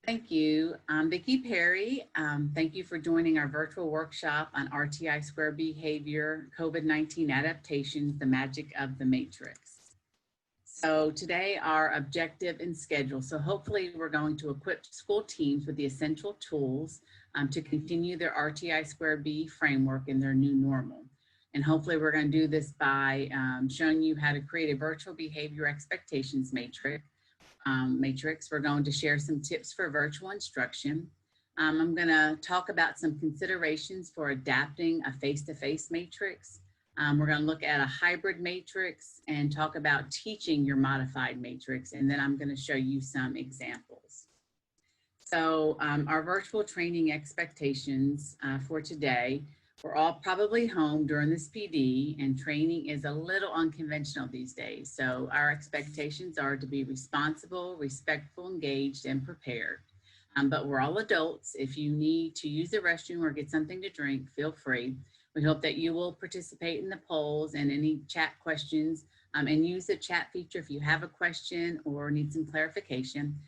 Thank you. I'm Vicki Perry. Thank you for joining our virtual workshop on RTI2-B behavior, COVID-19 adaptations, the magic of the matrix. So today our objective and schedule. So hopefully we're going to equip school teams with the essential tools to continue their RTI2-B framework in their new normal. And hopefully we're going to do this by showing you how to create a virtual behavior expectations matrix. We're going to share some tips for virtual instruction. I'm going to talk about some considerations for adapting a face-to-face matrix. We're going to look at a hybrid matrix and talk about teaching your modified matrix, and then I'm going to show you some examples. So our virtual training expectations for today. We're all probably home during this PD, and training is a little unconventional these days. So our expectations are to be responsible, respectful, engaged, and prepared. But we're all adults. If you need to use the restroom or get something to drink, feel free. We hope that you will participate in the polls and any chat questions, and use the chat feature if you have a question or need some clarification.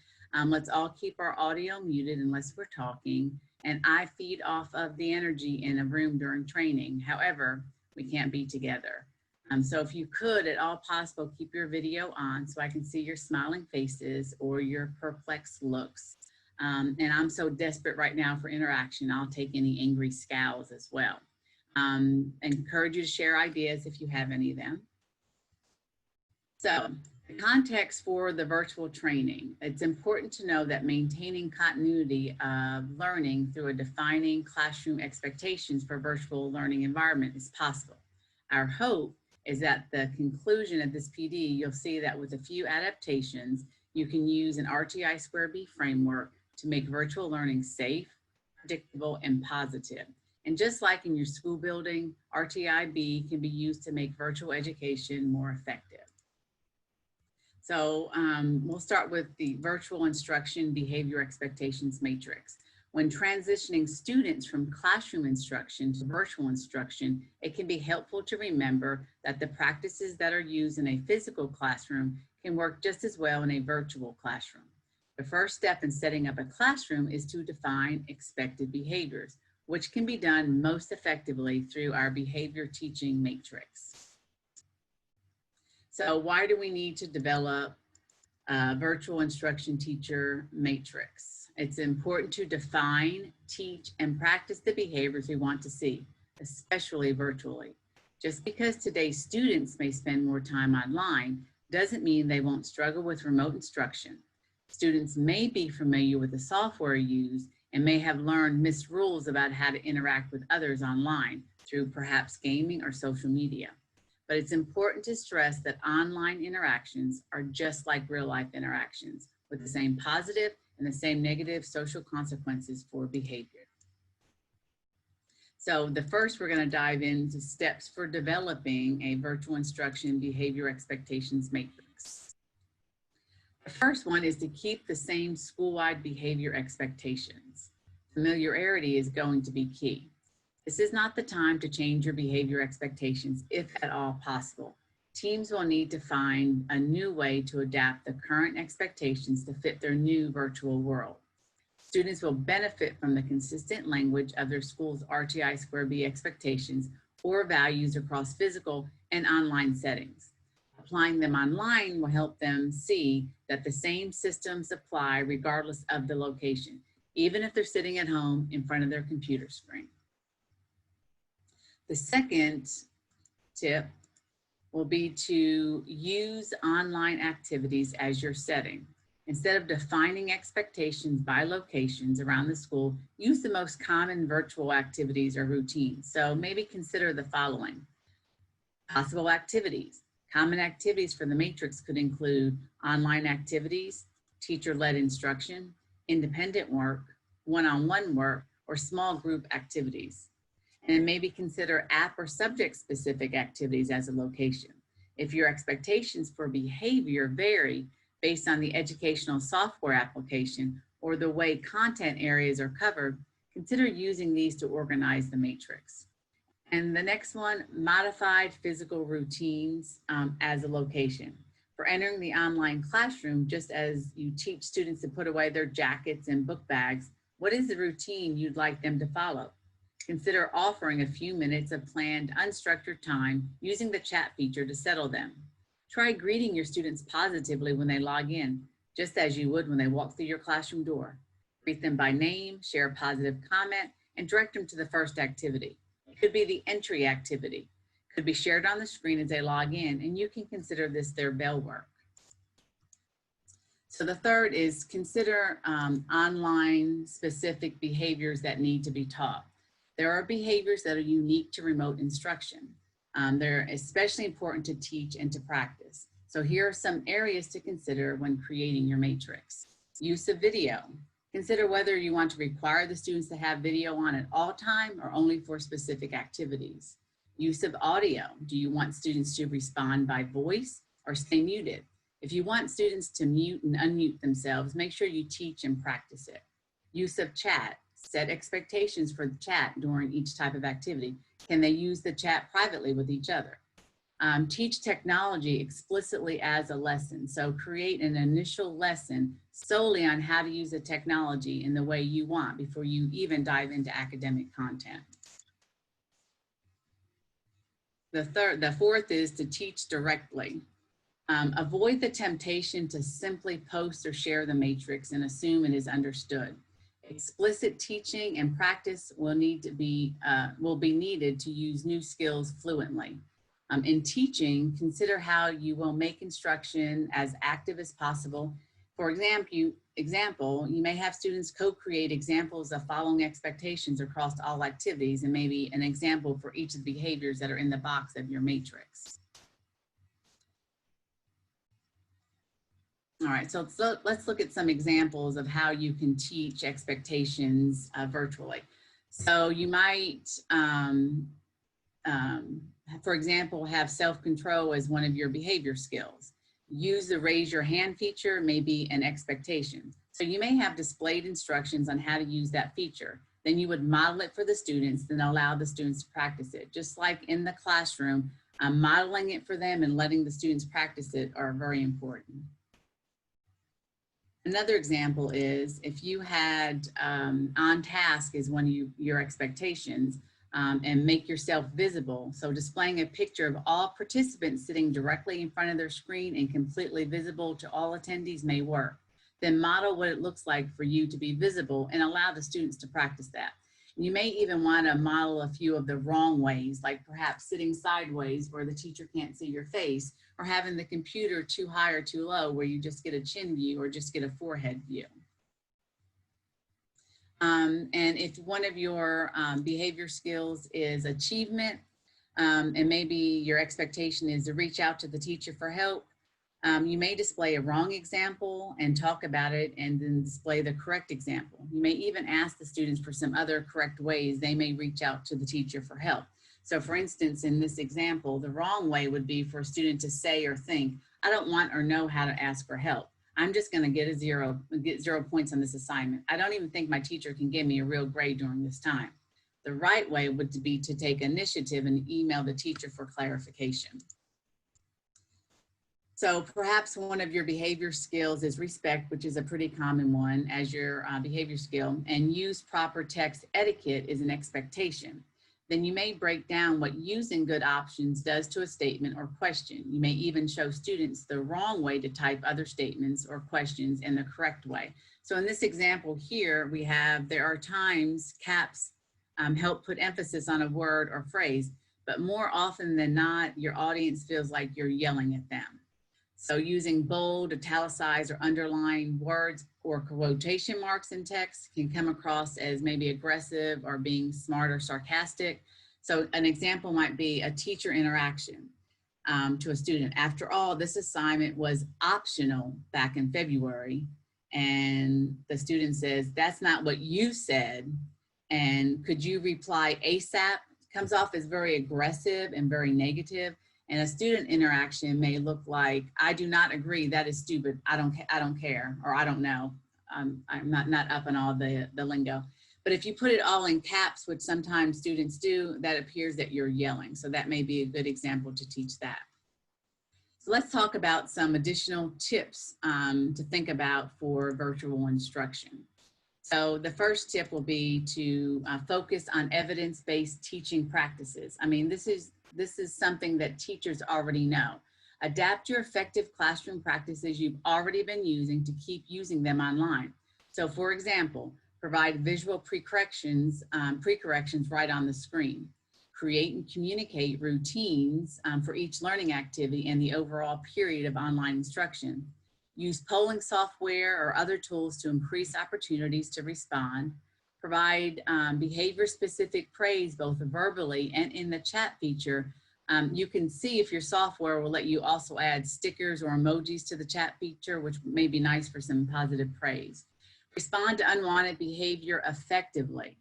Let's all keep our audio muted unless we're talking. And I feed off of the energy in a room during training. However, we can't be together. So if you could, at all possible, keep your video on so I can see your smiling faces or your perplexed looks. And I'm so desperate right now for interaction, I'll take any angry scowls as well. Encourage you to share ideas if you have any of them. So, the context for the virtual training. It's important to know that maintaining continuity of learning through a defining classroom expectations for virtual learning environment is possible. Our hope is that the conclusion of this PD, you'll see that with a few adaptations, you can use an RTI2-B framework to make virtual learning safe, predictable, and positive. And just like in your school building, RTI-B can be used to make virtual education more effective. So we'll start with the virtual instruction behavior expectations matrix. When transitioning students from classroom instruction to virtual instruction, it can be helpful to remember that the practices that are used in a physical classroom can work just as well in a virtual classroom. The first step in setting up a classroom is to define expected behaviors, which can be done most effectively through our behavior teaching matrix. So why do we need to develop a virtual instruction teacher matrix? It's important to define, teach, and practice the behaviors we want to see, especially virtually. Just because today's students may spend more time online doesn't mean they won't struggle with remote instruction. Students may be familiar with the software used and may have learned missed rules about how to interact with others online through perhaps gaming or social media. But it's important to stress that online interactions are just like real life interactions with the same positive and the same negative social consequences for behavior. So the first, we're going to dive into steps for developing a virtual instruction behavior expectations matrix. The first one is to keep the same school-wide behavior expectations. Familiarity is going to be key. This is not the time to change your behavior expectations, if at all possible. Teams will need to find a new way to adapt the current expectations to fit their new virtual world. Students will benefit from the consistent language of their school's RTI2-B expectations or values across physical and online settings. Applying them online will help them see that the same systems apply regardless of the location, even if they're sitting at home in front of their computer screen. The second tip will be to use online activities as your setting. Instead of defining expectations by locations around the school, use the most common virtual activities or routines. So maybe consider the following. Possible activities. Common activities for the matrix could include online activities, teacher-led instruction, independent work, one-on-one work, or small group activities. And maybe consider app or subject-specific activities as a location. If your expectations for behavior vary based on the educational software application or the way content areas are covered, consider using these to organize the matrix. And the next one, modified physical routines as a location. For entering the online classroom, just as you teach students to put away their jackets and book bags, what is the routine you'd like them to follow? Consider offering a few minutes of planned, unstructured time using the chat feature to settle them. Try greeting your students positively when they log in, just as you would when they walk through your classroom door. Greet them by name, share a positive comment, and direct them to the first activity. It could be the entry activity. It could be shared on the screen as they log in, and you can consider this their bell work. So the third is consider online specific behaviors that need to be taught. There are behaviors that are unique to remote instruction. They're especially important to teach and to practice. So here are some areas to consider when creating your matrix. Use of video. Consider whether you want to require the students to have video on at all time or only for specific activities. Use of audio. Do you want students to respond by voice or stay muted? If you want students to mute and unmute themselves, make sure you teach and practice it. Use of chat. Set expectations for the chat during each type of activity. Can they use the chat privately with each other? Teach technology explicitly as a lesson. So create an initial lesson solely on how to use the technology in the way you want before you even dive into academic content. The fourth is to teach directly. Avoid the temptation to simply post or share the matrix and assume it is understood. Explicit teaching and practice will be needed to use new skills fluently. In teaching, consider how you will make instruction as active as possible. For example, you may have students co-create examples of following expectations across all activities and maybe an example for each of the behaviors that are in the box of your matrix. All right, so let's look at some examples of how you can teach expectations virtually. So you might, for example, have self-control as one of your behavior skills. Use the raise your hand feature, maybe an expectation. So you may have displayed instructions on how to use that feature. Then you would model it for the students, then allow the students to practice it. Just like in the classroom, modeling it for them and letting the students practice it are very important. Another example is if you had on task is one of your expectations, and make yourself visible. So displaying a picture of all participants sitting directly in front of their screen and completely visible to all attendees may work. Then model what it looks like for you to be visible and allow the students to practice that. You may even want to model a few of the wrong ways, like perhaps sitting sideways where the teacher can't see your face, or having the computer too high or too low where you just get a chin view or just get a forehead view. And if one of your behavior skills is achievement, and maybe your expectation is to reach out to the teacher for help, you may display a wrong example and talk about it and then display the correct example. You may even ask the students for some other correct ways they may reach out to the teacher for help. So for instance, in this example, the wrong way would be for a student to say or think, I don't want or know how to ask for help. I'm just going to get 0 points on this assignment. I don't even think my teacher can give me a real grade during this time. The right way would be to take initiative and email the teacher for clarification. So perhaps one of your behavior skills is respect, which is a pretty common one as your behavior skill, and use proper text etiquette is an expectation. Then you may break down what using good options does to a statement or question. You may even show students the wrong way to type other statements or questions in the correct way. So in this example here, we have, there are times caps help put emphasis on a word or phrase, but more often than not, your audience feels like you're yelling at them. So using bold, italicized, or underlined words or quotation marks in text can come across as maybe aggressive or being smart or sarcastic. So an example might be a teacher interaction to a student. After all, this assignment was optional back in February. And the student says, that's not what you said. And could you reply ASAP? Comes off as very aggressive and very negative. And a student interaction may look like, I do not agree, that is stupid, I don't care, or I don't know. I'm not up on all the lingo. But if you put it all in caps, which sometimes students do, that appears that you're yelling. So that may be a good example to teach that. So let's talk about some additional tips to think about for virtual instruction. So the first tip will be to focus on evidence-based teaching practices. I mean, this is something that teachers already know. Adapt your effective classroom practices you've already been using to keep using them online. So for example, provide visual pre-corrections right on the screen. Create and communicate routines for each learning activity and the overall period of online instruction. Use polling software or other tools to increase opportunities to respond. Provide behavior-specific praise both verbally and in the chat feature. You can see if your software will let you also add stickers or emojis to the chat feature, which may be nice for some positive praise. Respond to unwanted behavior effectively.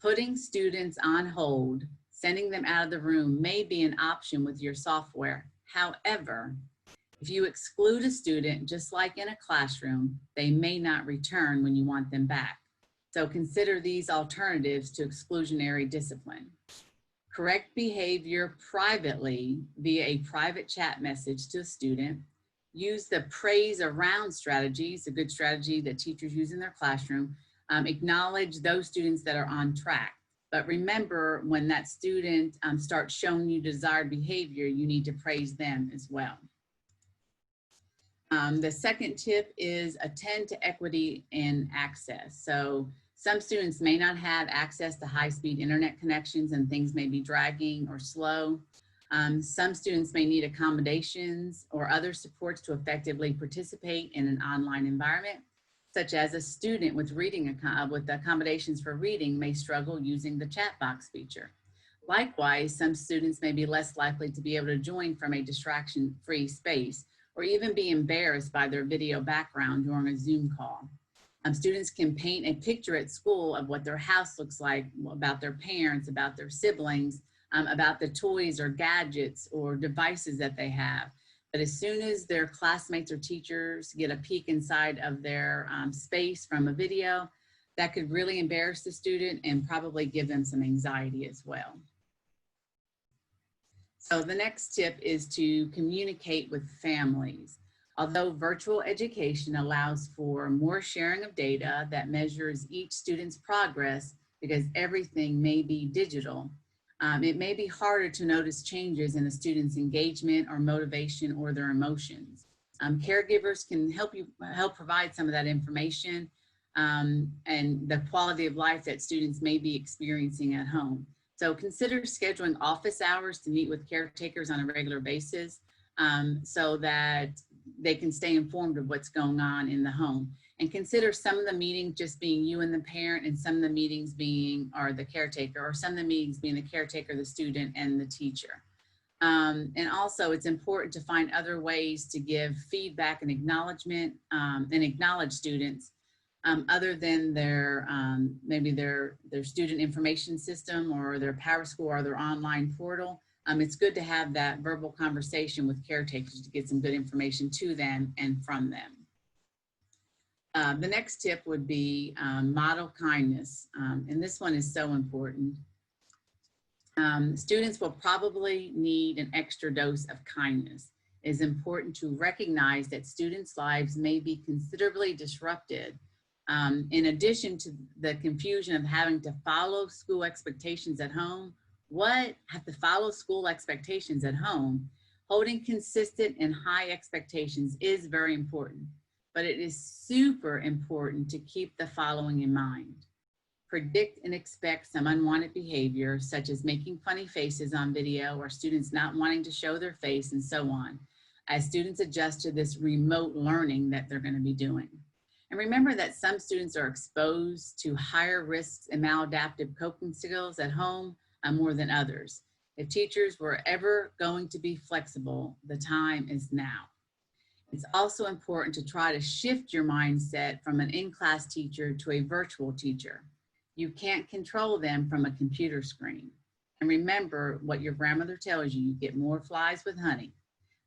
Putting students on hold, sending them out of the room may be an option with your software. However, if you exclude a student, just like in a classroom, they may not return when you want them back. So consider these alternatives to exclusionary discipline. Correct behavior privately via a private chat message to a student. Use the praise around strategies, a good strategy that teachers use in their classroom. Acknowledge those students that are on track. But remember, when that student starts showing you desired behavior, you need to praise them as well. The second tip is attend to equity in access. So some students may not have access to high-speed internet connections and things may be dragging or slow. Some students may need accommodations or other supports to effectively participate in an online environment, such as a student with with accommodations for reading may struggle using the chat box feature. Likewise, some students may be less likely to be able to join from a distraction-free space or even be embarrassed by their video background during a Zoom call. Students can paint a picture at school of what their house looks like, about their parents, about their siblings, about the toys or gadgets or devices that they have. But as soon as their classmates or teachers get a peek inside of their space from a video, that could really embarrass the student and probably give them some anxiety as well. So the next tip is to communicate with families. Although virtual education allows for more sharing of data that measures each student's progress because everything may be digital, it may be harder to notice changes in a student's engagement or motivation or their emotions. Caregivers can help provide some of that information and the quality of life that students may be experiencing at home. So consider scheduling office hours to meet with caretakers on a regular basis so that they can stay informed of what's going on in the home. And consider some of the meetings just being you and the parent, and some of the meetings being the caretaker, or some of the meetings being the caretaker, the student, and the teacher. And also, it's important to find other ways to give feedback and acknowledgement and acknowledge students other than their maybe their student information system or their PowerSchool or their online portal. It's good to have that verbal conversation with caretakers to get some good information to them and from them. The next tip would be model kindness, and this one is so important. Students will probably need an extra dose of kindness. It is important to recognize that students' lives may be considerably disrupted. In addition to the confusion of having to follow school expectations at home, have to follow school expectations at home, holding consistent and high expectations is very important, but it is super important to keep the following in mind. Predict and expect some unwanted behavior, such as making funny faces on video or students not wanting to show their face and so on, as students adjust to this remote learning that they're going to be doing. And remember that some students are exposed to higher risks and maladaptive coping skills at home more than others. If teachers were ever going to be flexible, the time is now. It's also important to try to shift your mindset from an in-class teacher to a virtual teacher. You can't control them from a computer screen. And remember what your grandmother tells you, you get more flies with honey.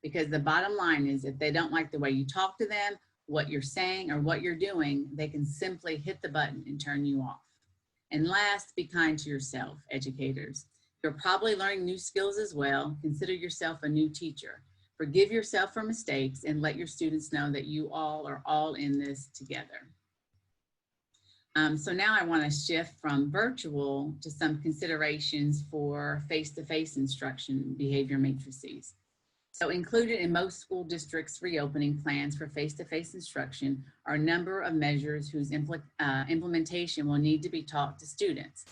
Because the bottom line is, if they don't like the way you talk to them, what you're saying or what you're doing, they can simply hit the button and turn you off. And last, be kind to yourself, educators. You're probably learning new skills as well. Consider yourself a new teacher. Forgive yourself for mistakes and let your students know that you all are all in this together. So now I want to shift from virtual to some considerations for face-to-face instruction behavior matrices. So included in most school districts' reopening plans for face-to-face instruction are a number of measures whose implementation will need to be taught to students.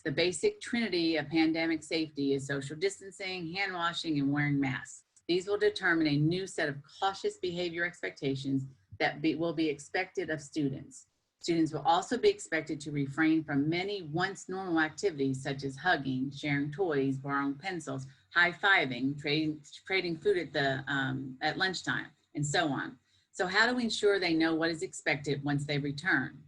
The basic trinity of pandemic safety is social distancing, hand washing, and wearing masks. These will determine a new set of cautious behavior expectations that will be expected of students. Students will also be expected to refrain from many once normal activities such as hugging, sharing toys, borrowing pencils, high-fiving, trading food at lunchtime, and so on. So how do we ensure they know what is expected once they return?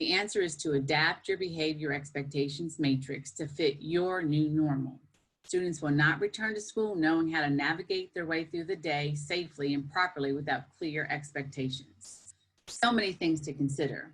The answer is to adapt your behavior expectations matrix to fit your new normal. Students will not return to school knowing how to navigate their way through the day safely and properly without clear expectations. So many things to consider,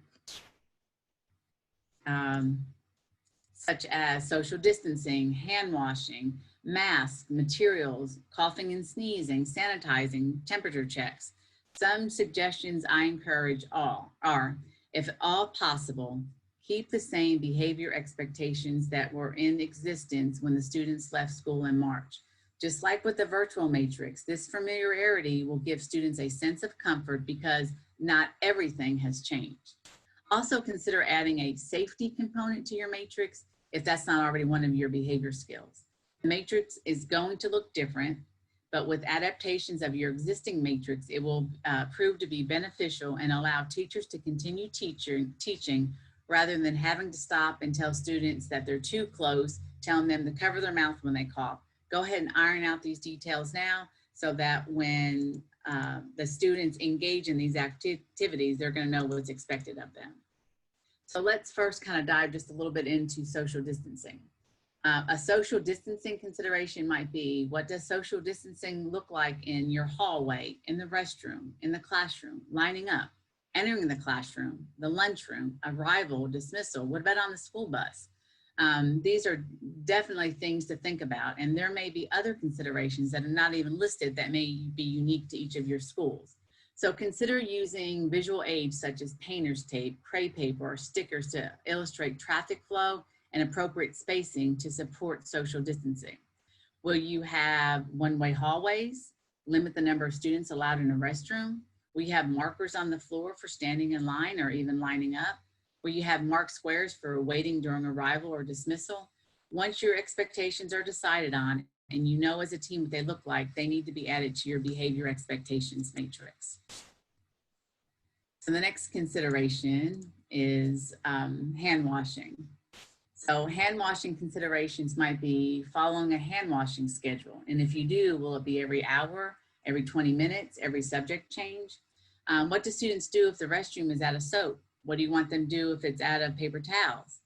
such as social distancing, hand washing, masks, materials, coughing and sneezing, sanitizing, temperature checks. Some suggestions I encourage are, if at all possible, keep the same behavior expectations that were in existence when the students left school in March. Just like with the virtual matrix, this familiarity will give students a sense of comfort because not everything has changed. Also consider adding a safety component to your matrix if that's not already one of your behavior skills. The matrix is going to look different, but with adaptations of your existing matrix, it will prove to be beneficial and allow teachers to continue teaching rather than having to stop and tell students that they're too close, telling them to cover their mouth when they cough. Go ahead and iron out these details now so that when the students engage in these activities, they're going to know what's expected of them. So let's first kind of dive just a little bit into social distancing. A social distancing consideration might be, what does social distancing look like in your hallway, in the restroom, in the classroom, lining up, entering the classroom, the lunchroom, arrival, dismissal? What about on the school bus? These are definitely things to think about, and there may be other considerations that are not even listed that may be unique to each of your schools. So consider using visual aids such as painter's tape, crepe paper, or stickers to illustrate traffic flow and appropriate spacing to support social distancing. Will you have one-way hallways? Limit the number of students allowed in a restroom? Will you have markers on the floor for standing in line or even lining up? Will you have marked squares for waiting during arrival or dismissal? Once your expectations are decided on and you know as a team what they look like, they need to be added to your behavior expectations matrix. So the next consideration is hand washing. So hand washing considerations might be following a hand washing schedule. And if you do, will it be every hour, every 20 minutes, every subject change? What do students do if the restroom is out of soap? What do you want them to do if it's out of paper towels?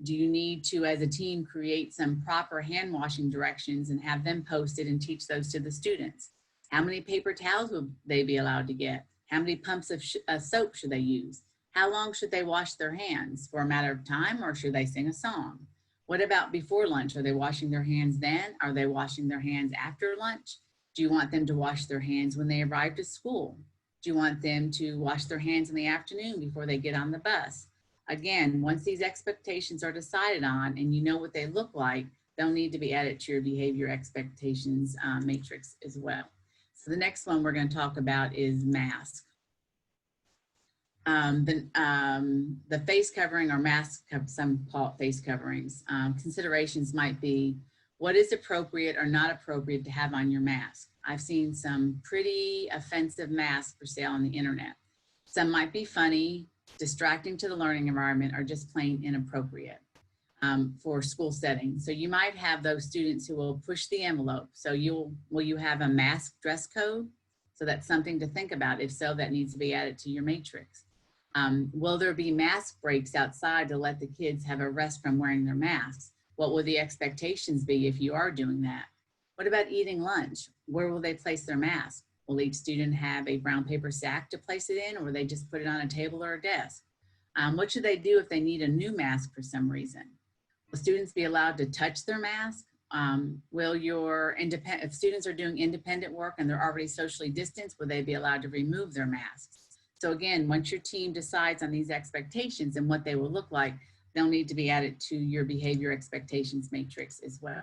Do you need to, as a team, create some proper hand washing directions and have them posted and teach those to the students? How many paper towels will they be allowed to get? How many pumps of soap should they use? How long should they wash their hands? For a matter of time, or should they sing a song? What about before lunch? Are they washing their hands then? Are they washing their hands after lunch? Do you want them to wash their hands when they arrive to school? Do you want them to wash their hands in the afternoon before they get on the bus? Again, once these expectations are decided on and you know what they look like, they'll need to be added to your behavior expectations matrix as well. So the next one we're going to talk about is mask. The face covering or mask, some call it face coverings. Considerations might be, what is appropriate or not appropriate to have on your mask? I've seen some pretty offensive masks for sale on the internet. Some might be funny, distracting to the learning environment, or just plain inappropriate for school settings. So you might have those students who will push the envelope. So will you have a mask dress code? So that's something to think about. If so, that needs to be added to your matrix. Will there be mask breaks outside to let the kids have a rest from wearing their masks? What will the expectations be if you are doing that? What about eating lunch? Where will they place their mask? Will each student have a brown paper sack to place it in, or will they just put it on a table or a desk? What should they do if they need a new mask for some reason? Will students be allowed to touch their mask? Will your if students are doing independent work and they're already socially distanced, will they be allowed to remove their masks? So again, once your team decides on these expectations and what they will look like, they'll need to be added to your behavior expectations matrix as well.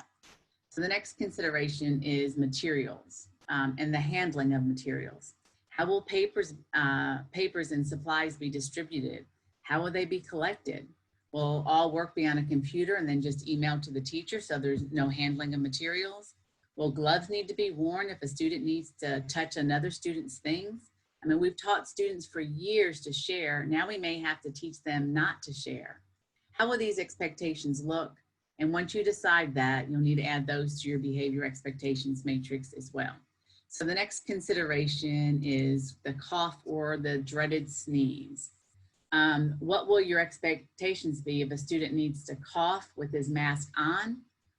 So the next consideration is materials and the handling of materials. How will papers and supplies be distributed? How will they be collected? Will all work be on a computer and then just emailed to the teacher so there's no handling of materials? Will gloves need to be worn if a student needs to touch another student's things? I mean, we've taught students for years to share. Now we may have to teach them not to share. How will these expectations look? And once you decide that, you'll need to add those to your behavior expectations matrix as well. So the next consideration is the cough or the dreaded sneeze. What will your expectations be if a student needs to cough with his mask on,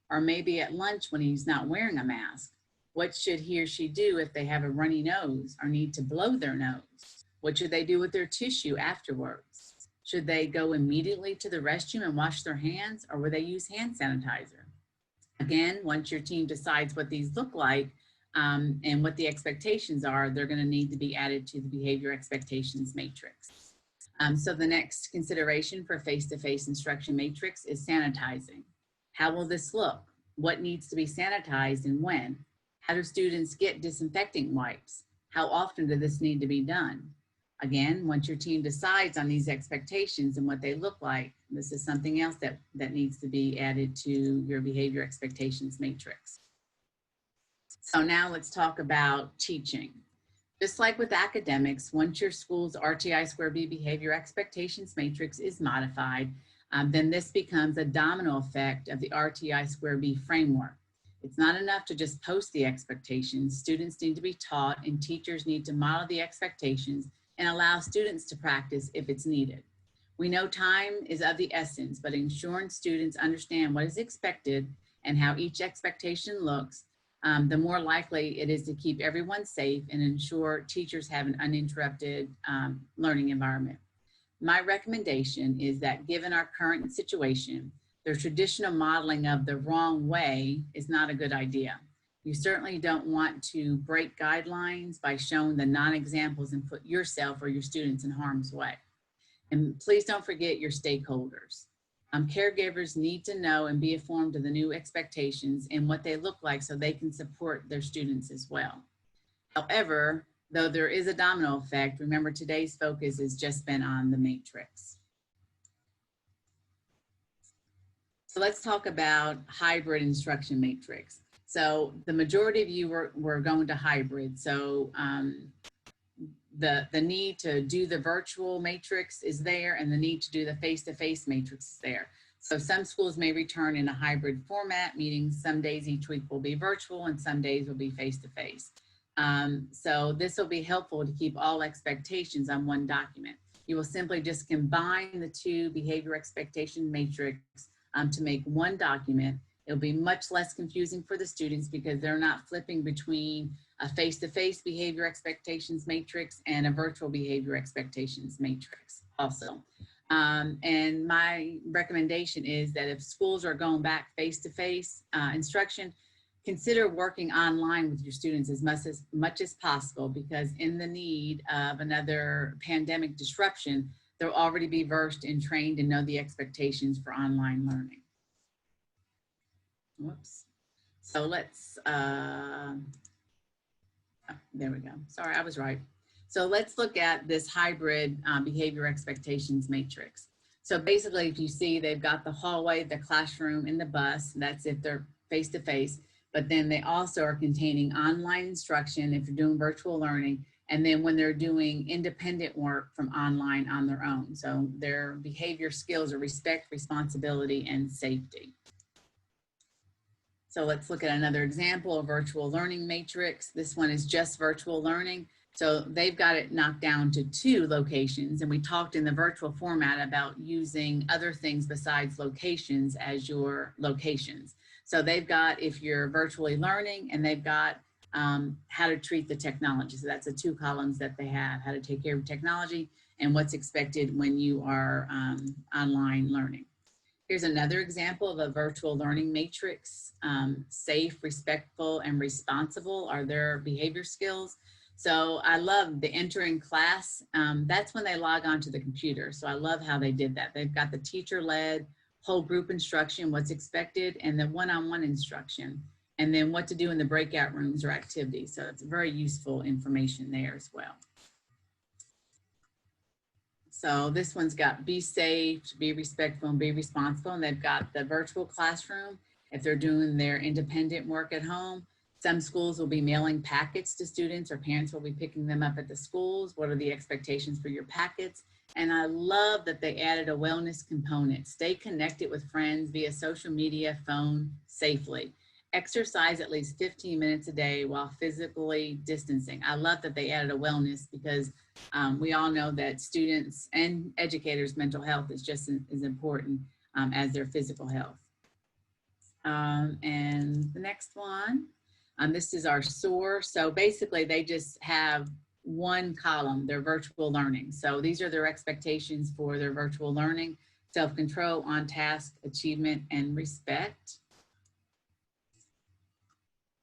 or maybe at lunch when he's not wearing a mask? What should he or she do if they have a runny nose or need to blow their nose? What should they do with their tissue afterwards? Should they go immediately to the restroom and wash their hands, or will they use hand sanitizer? Again, once your team decides what these look like and what the expectations are, they're going to need to be added to the behavior expectations matrix. So the next consideration for face-to-face instruction matrix is sanitizing. How will this look? What needs to be sanitized and when? How do students get disinfecting wipes? How often does this need to be done? Again, once your team decides on these expectations and what they look like, this is something else that needs to be added to your behavior expectations matrix. So now let's talk about teaching. Just like with academics, once your school's RTI2-B behavior expectations matrix is modified, then this becomes a domino effect of the RTI2-B framework. It's not enough to just post the expectations. Students need to be taught, and teachers need to model the expectations and allow students to practice if it's needed. We know time is of the essence, but ensuring students understand what is expected and how each expectation looks, the more likely it is to keep everyone safe and ensure teachers have an uninterrupted learning environment. My recommendation is that given our current situation, the traditional modeling of the wrong way is not a good idea. You certainly don't want to break guidelines by showing the non-examples and put yourself or your students in harm's way. And please don't forget your stakeholders. Caregivers need to know and be informed of the new expectations and what they look like so they can support their students as well. However, though there is a domino effect, remember today's focus has just been on the matrix. So let's talk about hybrid instruction matrix. So the majority of you were going to hybrid. So the need to do the virtual matrix is there, and the need to do the face-to-face matrix is there. So some schools may return in a hybrid format, meaning some days each week will be virtual and some days will be face-to-face. So this will be helpful to keep all expectations on one document. You will simply just combine the two behavior expectation matrix to make one document. It'll be much less confusing for the students because they're not flipping between a face-to-face behavior expectations matrix and a virtual behavior expectations matrix also. And my recommendation is that if schools are going back face-to-face instruction, consider working online with your students as much as possible, because in the need of another pandemic disruption, they'll already be versed and trained and know the expectations for online learning. Whoops. So let's, there we go. Sorry, I was right. So let's look at this hybrid behavior expectations matrix. So basically, if you see, they've got the hallway, the classroom, and the bus. That's if they're face-to-face. But then they also are containing online instruction if you're doing virtual learning, and then when they're doing independent work from online on their own. So their behavior skills are respect, responsibility, and safety. So let's look at another example of virtual learning matrix. This one is just virtual learning. So they've got it knocked down to 2 locations, and we talked in the virtual format about using other things besides locations as your locations. So they've got if you're virtually learning, and they've got how to treat the technology. So that's the 2 columns that they have, how to take care of technology and what's expected when you are online learning. Here's another example of a virtual learning matrix. Safe, respectful, and responsible are their behavior skills. So I love the entering class. That's when they log on to the computer. So I love how they did that. They've got the teacher-led, whole group instruction, what's expected, and then one-on-one instruction, and then what to do in the breakout rooms or activities. So it's very useful information there as well. So this one's got be safe, be respectful, and be responsible. And they've got the virtual classroom. If they're doing their independent work at home, some schools will be mailing packets to students, or parents will be picking them up at the schools. What are the expectations for your packets? And I love that they added a wellness component. Stay connected with friends via social media, phone, safely. Exercise at least 15 minutes a day while physically distancing. I love that they added a wellness, because we all know that students and educators' mental health is just as important as their physical health. And the next one, this is our SOAR. So basically they just have one column, their virtual learning. So these are their expectations for their virtual learning: self-control, on task, achievement, and respect.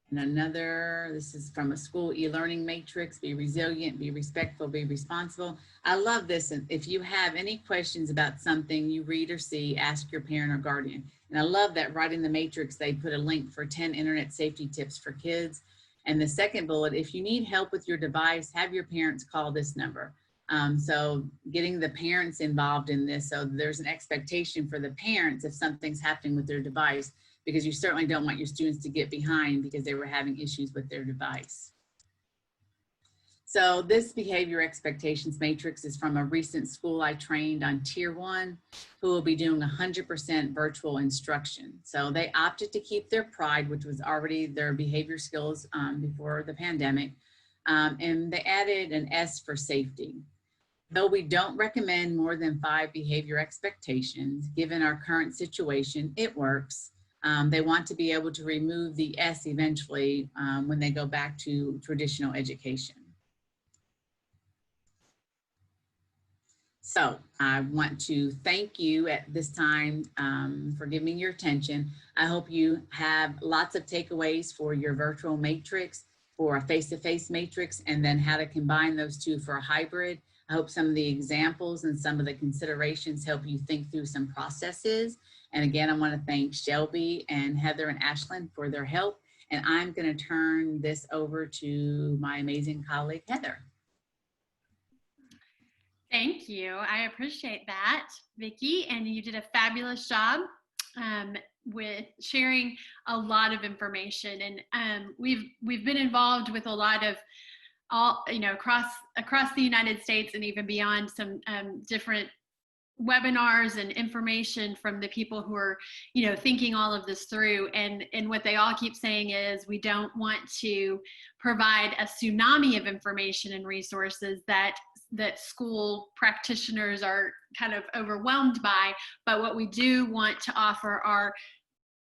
And another, this is from a school e-learning matrix: be resilient, be respectful, be responsible. I love this. And if you have any questions about something you read or see, ask your parent or guardian. And I love that right in the matrix, they put a link for 10 internet safety tips for kids. And the second bullet, if you need help with your device, have your parents call this number. So getting the parents involved in this, so there's an expectation for the parents if something's happening with their device, because you certainly don't want your students to get behind because they were having issues with their device. So this behavior expectations matrix is from a recent school I trained on Tier 1, who will be doing 100% virtual instruction. So they opted to keep their pride, which was already their behavior skills before the pandemic, and they added an S for safety. Though we don't recommend more than 5 behavior expectations, given our current situation, it works. They want to be able to remove the S eventually when they go back to traditional education. So I want to thank you at this time for giving me your attention. I hope you have lots of takeaways for your virtual matrix, for a face-to-face matrix, and then how to combine those two for a hybrid. I hope some of the examples and some of the considerations help you think through some processes. And again, I want to thank Shelby and Heather and Ashlyn for their help. And I'm going to turn this over to my amazing colleague, Heather. Thank you. I appreciate that, Vicki, and you did a fabulous job with sharing a lot of information. And we've been involved with a lot of across the United States and even beyond, some different webinars and information from the people who are, thinking all of this through. And what they all keep saying is, we don't want to provide a tsunami of information and resources that school practitioners are kind of overwhelmed by, but what we do want to offer are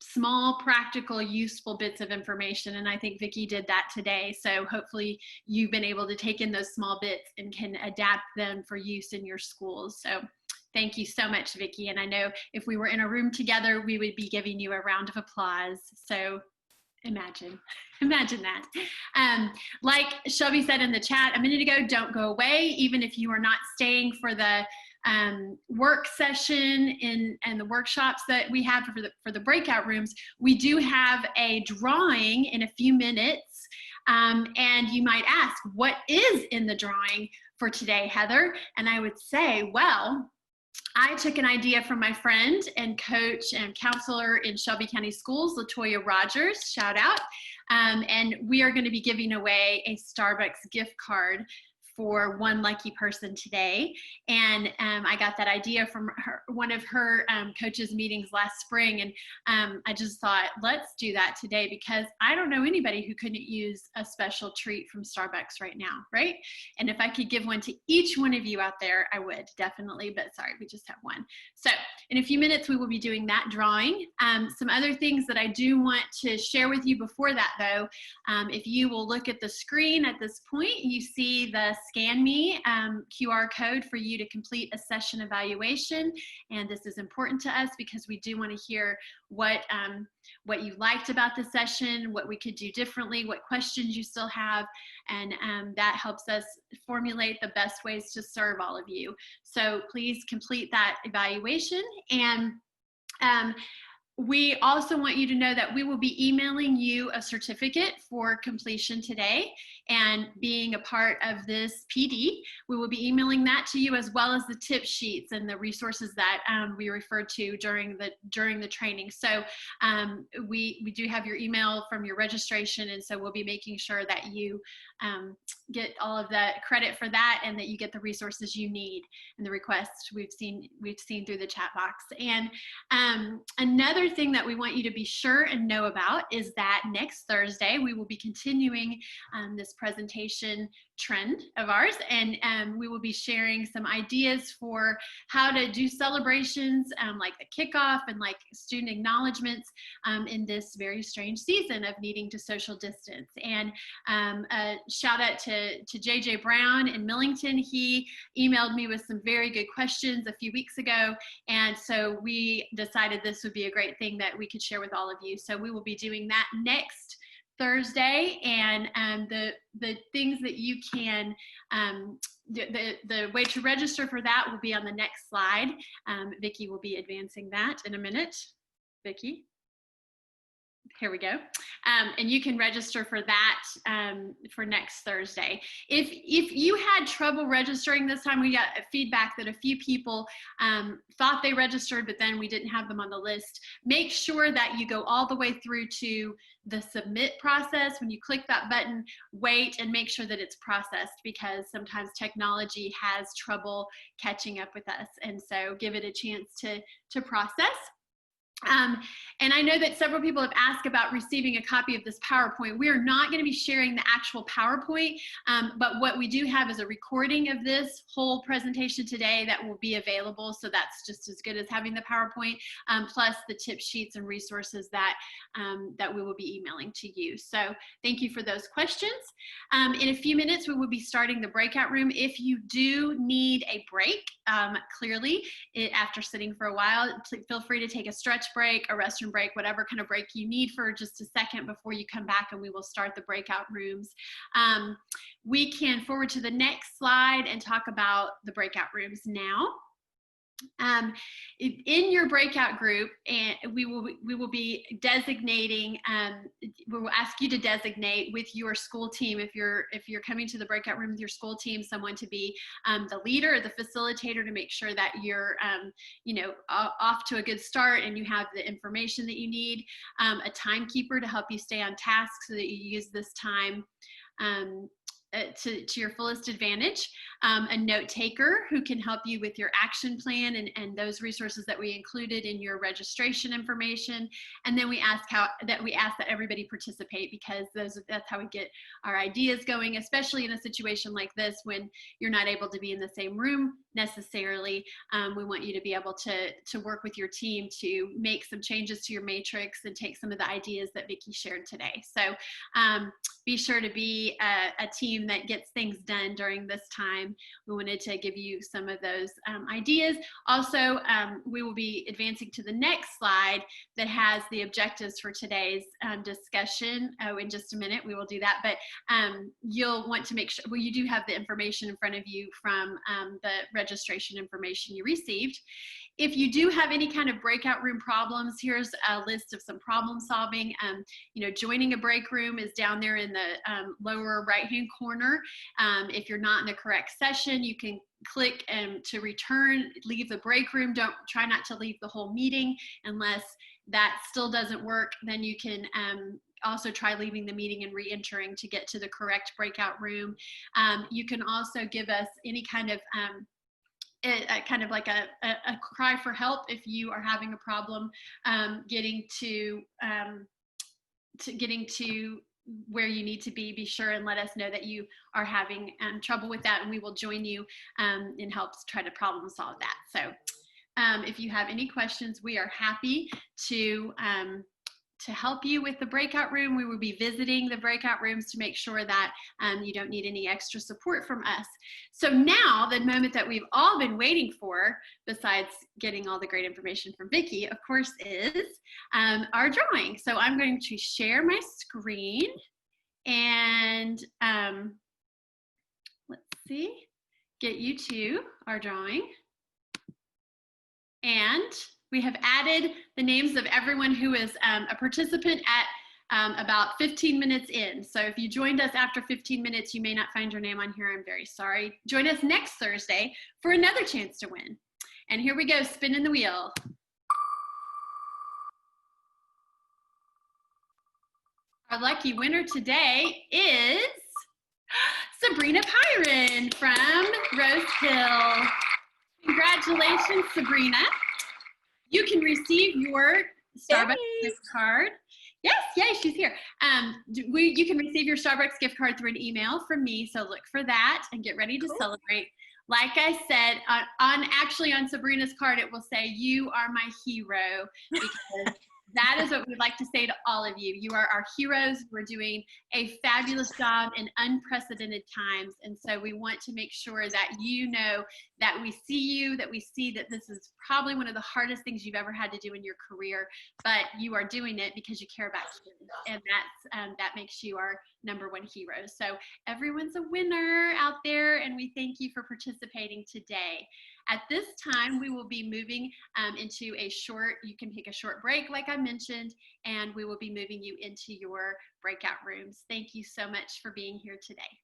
small, practical, useful bits of information. And I think Vicki did that today. So hopefully you've been able to take in those small bits and can adapt them for use in your schools. So thank you so much, Vicki. And I know if we were in a room together, we would be giving you a round of applause. So imagine that. Like Shelby said in the chat a minute ago, don't go away. Even if you are not staying for the work session and the workshops that we have for the breakout rooms, we do have a drawing in a few minutes. And you might ask, what is in the drawing for today, Heather? And I would say, well, I took an idea from my friend and coach and counselor in Shelby County Schools, LaToya Rogers, shout out. And we are going to be giving away a Starbucks gift card for one lucky person today. And I got that idea from one of her coaches meetings last spring. And I just thought, let's do that today, because I don't know anybody who couldn't use a special treat from Starbucks right now, right? And if I could give one to each one of you out there, I would definitely, but sorry, we just have one. So in a few minutes, we will be doing that drawing. Some other things that I do want to share with you before that, though, if you will look at the screen at this point, you see the Scan Me QR code for you to complete a session evaluation. And this is important to us because we do want to hear what you liked about the session, what we could do differently, what questions you still have, and that helps us formulate the best ways to serve all of you. So please complete that evaluation. And we also want you to know that we will be emailing you a certificate for completion today, and being a part of this PD, we will be emailing that to you, as well as the tip sheets and the resources that we referred to during the training. So we do have your email from your registration, and so we'll be making sure that you get all of the credit for that, and that you get the resources you need and the requests we've seen through the chat box. And another thing that we want you to be sure and know about is that next Thursday we will be continuing this presentation trend of ours, and we will be sharing some ideas for how to do celebrations like the kickoff and like student acknowledgements in this very strange season of needing to social distance. And a shout out to JJ Brown in Millington. He emailed me with some very good questions a few weeks ago, and so we decided this would be a great thing that we could share with all of you. So we will be doing that next Thursday, and the things that you can, the way to register for that will be on the next slide. Vicki will be advancing that in a minute. Vicki, here we go. And you can register for that for next Thursday. If you had trouble registering this time, we got feedback that a few people thought they registered, but then we didn't have them on the list. Make sure that you go all the way through to the submit process. When you click that button, wait and make sure that it's processed, because sometimes technology has trouble catching up with us. And so give it a chance to process. And I know that several people have asked about receiving a copy of this PowerPoint. We are not going to be sharing the actual PowerPoint, but what we do have is a recording of this whole presentation today that will be available. So that's just as good as having the PowerPoint, plus the tip sheets and resources that we will be emailing to you. So thank you for those questions. In a few minutes, we will be starting the breakout room. If you do need a break, clearly, after sitting for a while, feel free to take a stretch break, a restroom break, whatever kind of break you need for just a second before you come back, and we will start the breakout rooms. We can forward to the next slide and talk about the breakout rooms now. In your breakout group, and we will be designating, we will ask you to designate with your school team, if you're coming to the breakout room with your school team, someone to be the leader or the facilitator, to make sure that you're off to a good start and you have the information that you need, a timekeeper to help you stay on task so that you use this time to your fullest advantage, a note taker who can help you with your action plan and those resources that we included in your registration information. And then we ask that everybody participate, because that's how we get our ideas going, especially in a situation like this when you're not able to be in the same room necessarily. We want you to be able to work with your team to make some changes to your matrix and take some of the ideas that Vicki shared today. So be sure to be a team that gets things done during this time. We wanted to give you some of those ideas. Also, we will be advancing to the next slide that has the objectives for today's discussion. In just a minute, we will do that. But you'll want to make sure, well, you do have the information in front of you from the registration information you received. If you do have any kind of breakout room problems, here's a list of some problem solving. Joining a break room is down there in the lower right-hand corner. If you're not in the correct session, you can click to return, leave the break room. Try not to leave the whole meeting unless that still doesn't work. Then you can also try leaving the meeting and re-entering to get to the correct breakout room. You can also give us any kind of kind of like a cry for help if you are having a problem getting to where you need to be sure and let us know that you are having trouble with that, and we will join you and help try to problem solve that. So If you have any questions, we are happy to help you with the breakout room. We will be visiting the breakout rooms to make sure that you don't need any extra support from us. So now the moment that we've all been waiting for, besides getting all the great information from Vicki, of course, is our drawing. So I'm going to share my screen and let's see, get you to our drawing. And we have added the names of everyone who is a participant at about 15 minutes in. So if you joined us after 15 minutes, you may not find your name on here. I'm very sorry. Join us next Thursday for another chance to win. And here we go, spinning the wheel. Our lucky winner today is Sabrina Pyron from Rose Hill. Congratulations, Sabrina. You can receive your Starbucks gift card. Yes, yay, she's here. You can receive your Starbucks gift card through an email from me, so look for that and get ready to celebrate. Like I said, actually on Sabrina's card, it will say, "You are my hero," because that is what we'd like to say to all of you. You are our heroes. We're doing a fabulous job in unprecedented times. And so we want to make sure that you know that we see you, that we see that this is probably one of the hardest things you've ever had to do in your career, but you are doing it because you care about kids. And that makes you our #1 hero. So everyone's a winner out there, and we thank you for participating today. At this time, we will be moving into you can take a short break like I mentioned, and we will be moving you into your breakout rooms. Thank you so much for being here today.